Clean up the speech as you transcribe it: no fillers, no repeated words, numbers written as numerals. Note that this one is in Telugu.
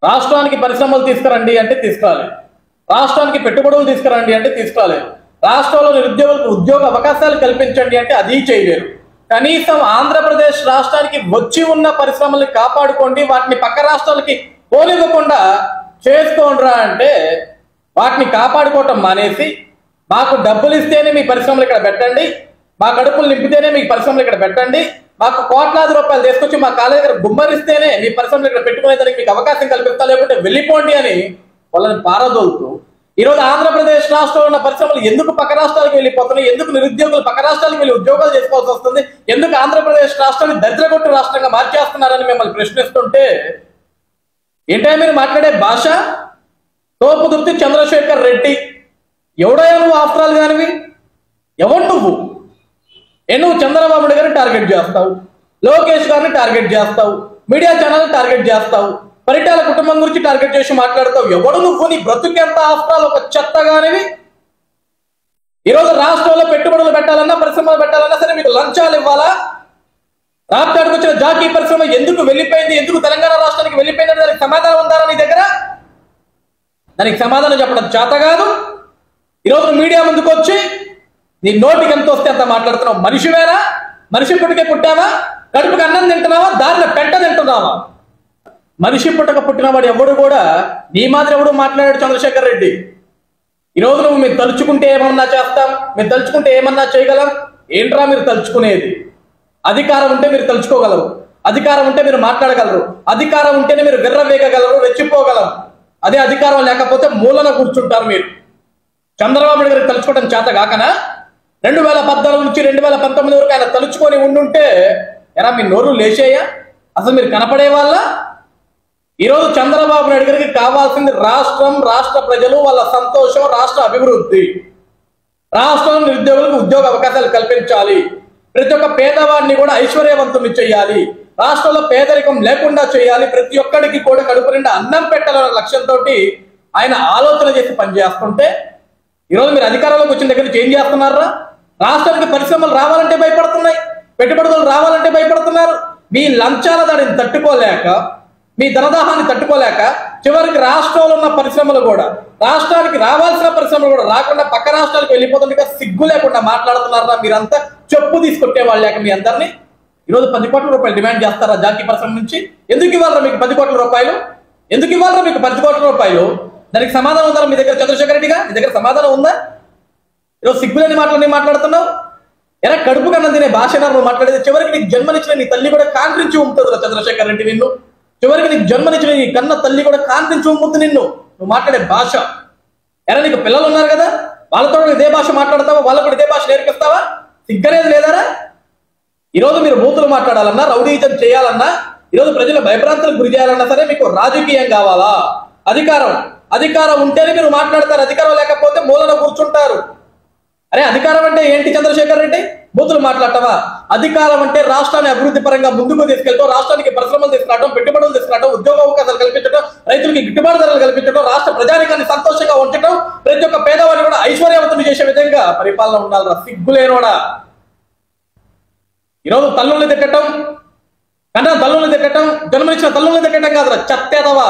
రాష్ట్రానికి పరిశ్రమలు తీసుకురండి అంటే తీసుకురాలి, రాష్ట్రానికి పెట్టుబడులు తీసుకురండి అంటే తీసుకురాలి, రాష్ట్రంలో నిరుద్యోగులకు ఉద్యోగ అవకాశాలు కల్పించండి అంటే అది చేయలేరు. కనీసం ఆంధ్రప్రదేశ్ రాష్ట్రానికి వచ్చి ఉన్న పరిశ్రమల్ని కాపాడుకోండి, వాటిని పక్క రాష్ట్రాలకి పోనివ్వకుండా చేసుకోండిరా అంటే వాటిని కాపాడుకోవటం మానేసి మాకు డబ్బులు ఇస్తేనే మీ పరిశ్రమలు ఇక్కడ పెట్టండి, మా కడుపులు నింపితేనే మీ పరిశ్రమలు ఇక్కడ పెట్టండి, మాకు కోట్లాది రూపాయలు తీసుకొచ్చి మా కాలేజీ దగ్గర గుమ్మరిస్తేనే మీ పరిశ్రమలు ఇక్కడ పెట్టుకునేదానికి మీకు అవకాశం కల్పిస్తా, లేకపోతే వెళ్ళిపోండి అని వాళ్ళని పారదోలుతూ ఈరోజు ఆంధ్రప్రదేశ్ రాష్ట్రంలో ఉన్న పరిశ్రమలు ఎందుకు పక్క రాష్ట్రాలకు వెళ్ళిపోతున్నాయి, ఎందుకు నిరుద్యోగులు పక్క రాష్ట్రాలకు వెళ్ళి ఉద్యోగాలు చేసుకోవాల్సి వస్తుంది, ఎందుకు ఆంధ్రప్రదేశ్ రాష్ట్రాన్ని దరిద్రగొట్టు రాష్ట్రంగా మార్చేస్తున్నారని మిమ్మల్ని ప్రశ్నిస్తుంటే ఏంటో మీరు మాట్లాడే భాష తోపుదుర్తి చంద్రశేఖర్ రెడ్డి. ఎవడో నువ్వు ఆఫ్టర్ ఆల్ కానివి, ఎవరు నువ్వు? నువ్వు చంద్రబాబు నాయుడు గారిని టార్గెట్ చేస్తావు, లోకేష్ గారిని టార్గెట్ చేస్తావు, మీడియా ఛానల్ టార్గెట్ చేస్తావు, పరిటాల కుటుంబం గురించి టార్గెట్ చేసి మాట్లాడతావు. ఎవడు నువ్వు? నీ బ్రతుకెంత ఆఫ్టర్ ఆల్ ఒక చెత్తగానివి. ఈరోజు రాష్ట్రంలో పెట్టుబడులు పెట్టాలన్నా పరిశ్రమలు పెట్టాలన్నా సరే మీకు లంచాలు ఇవ్వాలా? రాప్తాడుకు వచ్చిన జాకీ పరిశ్రమ ఎందుకు వెళ్ళిపోయింది, ఎందుకు తెలంగాణ రాష్ట్రానికి వెళ్ళిపోయింది, దానికి సమాధానం ఉందా నీ దగ్గర? దానికి సమాధానం చెప్పడం చేత కాదు. ఈరోజు మీడియా ముందుకు వచ్చి నీ నోటికి ఎంత వస్తే అంత మాట్లాడుతున్నావు. మనిషివేనా? మనిషి పుట్టుకే పుట్టావా? కడుపుకి అన్నం తింటున్నావా? దారిలో పెంట తింటున్నావా? మనిషి పుట్టక పుట్టినవాడు ఎవడు కూడా నీ మాత్రం ఎవడు మాట్లాడాడు చంద్రశేఖర్ రెడ్డి. ఈరోజు నువ్వు మీరు తలుచుకుంటే ఏమన్నా చేస్తాం, మీరు తలుచుకుంటే ఏమన్నా చేయగలం. ఏంట్రా మీరు తలుచుకునేది? అధికారం ఉంటే మీరు తలుచుకోగలరు, అధికారం ఉంటే మీరు మాట్లాడగలరు, అధికారం ఉంటేనే మీరు విర్రవేగగలరు, రెచ్చిపోగలరు. అదే అధికారం లేకపోతే మూలన కూర్చుంటారు మీరు. చంద్రబాబు నాయుడు గారికి తలుచుకోవడం చేత కాకనా 2014 నుంచి 2019 వరకు ఆయన తలుచుకొని ఉండుంటే ఎరా మీ నోరు లేచేయా? అసలు మీరు కనపడే వాళ్ళ? ఈరోజు చంద్రబాబు నాయుడు గారికి కావాల్సింది రాష్ట్రం, రాష్ట్ర ప్రజలు, వాళ్ళ సంతోషం, రాష్ట్ర అభివృద్ధి. రాష్ట్రంలో నిరుద్యోగులకు ఉద్యోగ అవకాశాలు కల్పించాలి, ప్రతి ఒక్క పేదవాడిని కూడా ఐశ్వర్యవంతుని చేయాలి, రాష్ట్రంలో పేదరికం లేకుండా చేయాలి, ప్రతి ఒక్కడికి కూడా కడుపు నిండా అన్నం పెట్టాలనే లక్ష్యంతో ఆయన ఆలోచన చేసి పనిచేస్తుంటే ఈరోజు మీరు అధికారంలోకి వచ్చిన దగ్గర నుంచి ఏం చేస్తున్నారా? రాష్ట్రానికి పరిశ్రమలు రావాలంటే భయపడుతున్నాయి, పెట్టుబడులు రావాలంటే భయపడుతున్నారు. మీ లంచాల దాడిని తట్టుకోలేక, మీ ధనదాహాన్ని తట్టుకోలేక చివరికి రాష్ట్రంలో ఉన్న పరిశ్రమలు కూడా, రాష్ట్రానికి రావాల్సిన పరిశ్రమలు కూడా రాకుండా పక్క రాష్ట్రాలకు వెళ్ళిపోతుండగా సిగ్గు లేకుండా మాట్లాడుతున్నారా? మీరంతా చెప్పు తీసుకొట్టే వాళ్ళు లేక మీ అందరినీ ఈరోజు 10 కోట్ల రూపాయలు డిమాండ్ చేస్తారా జాకీ పరిశ్రమ నుంచి? ఎందుకు ఇవ్వాలరా మీకు 10 కోట్ల రూపాయలు? ఎందుకు ఇవ్వాలరా మీకు 10 కోట్ల రూపాయలు? దానికి సమాధానం ఉందా మీ దగ్గర? చంద్రశేఖర్ రెడ్డిగా నీ దగ్గర సమాధానం ఉందా? ఈరోజు సిగ్గులేని మాటలు మాట్లాడుతున్నావు. ఎలా కడుపు కన్నా తినే భాష నువ్వు మాట్లాడేది? చివరికి నీకు జన్మనిచ్చిన నీ తల్లి కూడా కాంట్రించి ఉంటుందిరా చంద్రశేఖర్ రెడ్డి నిన్ను. చివరికి నీకు జన్మనిచ్చిన నీ కన్న తల్లి కూడా కాంట్రించి ఉంటుంది నిన్ను. నువ్వు మాట్లాడే భాష ఎలా? నీకు పిల్లలు ఉన్నారు కదా, వాళ్ళతో ఇదే భాష మాట్లాడతావా? వాళ్ళకు కూడా ఇదే భాష నేర్పిస్తావా? సిగ్గనేది లేదారా? ఈరోజు మీరు బూతులు మాట్లాడాలన్నా, రౌడీజం చేయాలన్నా, ఈరోజు ప్రజల భయభ్రాంతులకు గురి చేయాలన్నా సరే మీకు రాజకీయం కావాలా? అధికారం ఉంటేనే మీరు మాట్లాడతారు, అధికారం లేకపోతే మూలన కూర్చుంటారు. అరే అధికారం అంటే ఏంటి చంద్రశేఖర్ రెడ్డి? బూతులు మాట్లాడటవా? అధికారం అంటే రాష్ట్రాన్ని అభివృద్ధి పరంగా ముందుకు తీసుకెళ్తాం, రాష్ట్రానికి పరిశ్రమలు తీసుకురావడం, పెట్టుబడులు తీసుకురావడం, ఉద్యోగ అవకాశాలు కల్పించడం, రైతులకి గిట్టుబాటు ధరలు కల్పించడం, రాష్ట్ర ప్రజానికాన్ని సంతోషంగా ఉంచడం, ప్రతి ఒక్క పేదవాడిని కూడా ఐశ్వర్యవంతులు చేసే విధంగా పరిపాలన ఉండాలిరా. సిగ్గులేనోడా. ఈరోజు తల్లుల్ని తిట్టడం, కన్నా తల్లుల్ని తిట్టడం, జన్మనిచ్చిన తల్లుల్ని తిట్టడం కాదురా చెత్తేదవా.